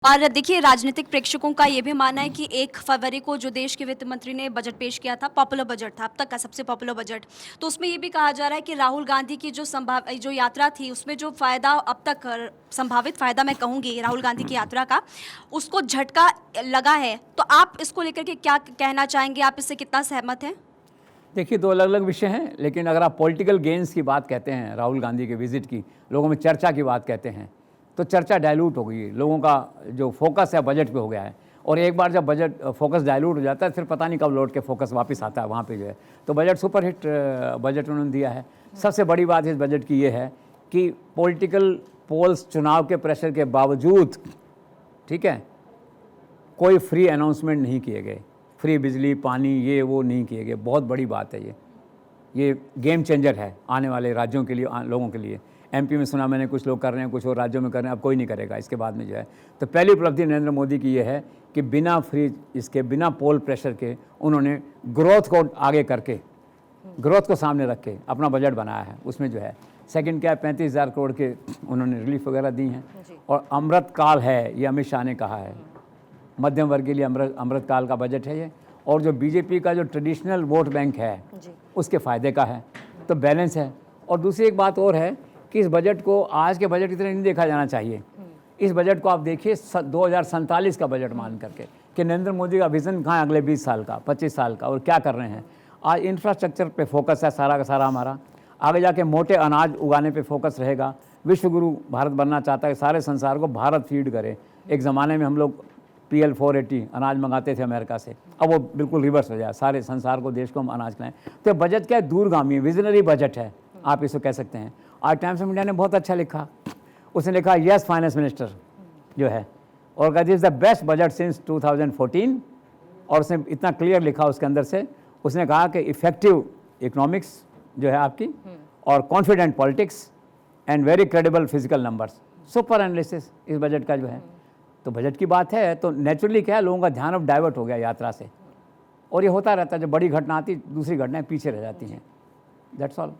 और देखिए, राजनीतिक प्रेक्षकों का ये भी मानना है कि 1 फरवरी को जो देश के वित्त मंत्री ने बजट पेश किया था, पॉपुलर बजट था, अब तक का सबसे पॉपुलर बजट। तो उसमें ये भी कहा जा रहा है कि राहुल गांधी की जो यात्रा थी, उसमें जो फ़ायदा अब तक संभावित फ़ायदा मैं कहूँगी राहुल गांधी की यात्रा का, उसको झटका लगा है। तो आप इसको लेकर के क्या कहना चाहेंगे? आप इससे कितना सहमत हैं? देखिए, दो अलग अलग विषय हैं, लेकिन अगर आप पॉलिटिकल गेन्स की बात कहते हैं, राहुल गांधी के विजिट की, लोगों में चर्चा की बात कहते हैं, तो चर्चा डाइल्यूट हो गई है। लोगों का जो फोकस है बजट पे हो गया है, और एक बार जब बजट फोकस डाइल्यूट हो जाता है, फिर पता नहीं कब लौट के फोकस वापस आता है वहाँ पे जो है। तो बजट सुपर हिट बजट उन्होंने दिया है। सबसे बड़ी बात इस बजट की ये है कि पॉलिटिकल पोल्स चुनाव के प्रेशर के बावजूद, ठीक है, कोई फ्री अनाउंसमेंट नहीं किए गए, फ्री बिजली पानी ये वो नहीं किए गए। बहुत बड़ी बात है ये गेम चेंजर है आने वाले राज्यों के लिए, लोगों के लिए। एमपी में सुना मैंने कुछ लोग कर रहे हैं, कुछ और राज्यों में कर रहे हैं, अब कोई नहीं करेगा इसके बाद में जो है। तो पहली उपलब्धि नरेंद्र मोदी की ये है कि बिना फ्री इसके, बिना पोल प्रेशर के उन्होंने ग्रोथ को आगे करके, ग्रोथ को सामने रख के अपना बजट बनाया है। उसमें जो है सेकंड क्या है, 35,000 करोड़ के उन्होंने रिलीफ वगैरह दी हैं। और अमृत काल है, ये अमित शाह ने कहा है, मध्यम वर्ग के लिए अमृत काल का बजट है ये। और जो बीजेपी का जो ट्रेडिशनल वोट बैंक है उसके फ़ायदे का है, तो बैलेंस है। और दूसरी एक बात और है कि इस बजट को आज के बजट की तरह नहीं देखा जाना चाहिए। इस बजट को आप देखिए 2047 का बजट मान करके, कि नरेंद्र मोदी का विज़न कहाँ है अगले 20 साल का, 25 साल का, और क्या कर रहे हैं। आज इंफ्रास्ट्रक्चर पे फोकस है सारा का सारा हमारा, आगे जाके मोटे अनाज उगाने पे फोकस रहेगा। विश्वगुरु भारत बनना चाहता है, सारे संसार को भारत फीड करे। एक ज़माने में हम लोग PL 480 अनाज मंगाते थे अमेरिका से, अब वो बिल्कुल रिवर्स हो जाए, सारे संसार को, देश को हम अनाज खिलाएं। तो बजट क्या है, दूरगामी विजनरी बजट है, आप इसको कह सकते हैं। आज टाइम्स ऑफ इंडिया ने बहुत अच्छा लिखा, उसने लिखा यस फाइनेंस मिनिस्टर जो है, और कहती is the best budget since 2014। और उसने इतना क्लियर लिखा उसके अंदर से, उसने कहा कि इफेक्टिव इकोनॉमिक्स जो है आपकी, और confident politics and very credible physical numbers, super analysis इस बजट का जो है। तो बजट की बात है तो नेचुरली क्या है, लोगों का ध्यान अब डाइवर्ट हो गया यात्रा से, और ये होता रहता है, जब बड़ी घटना आती दूसरी घटनाएं पीछे रह जाती हैं। That's all.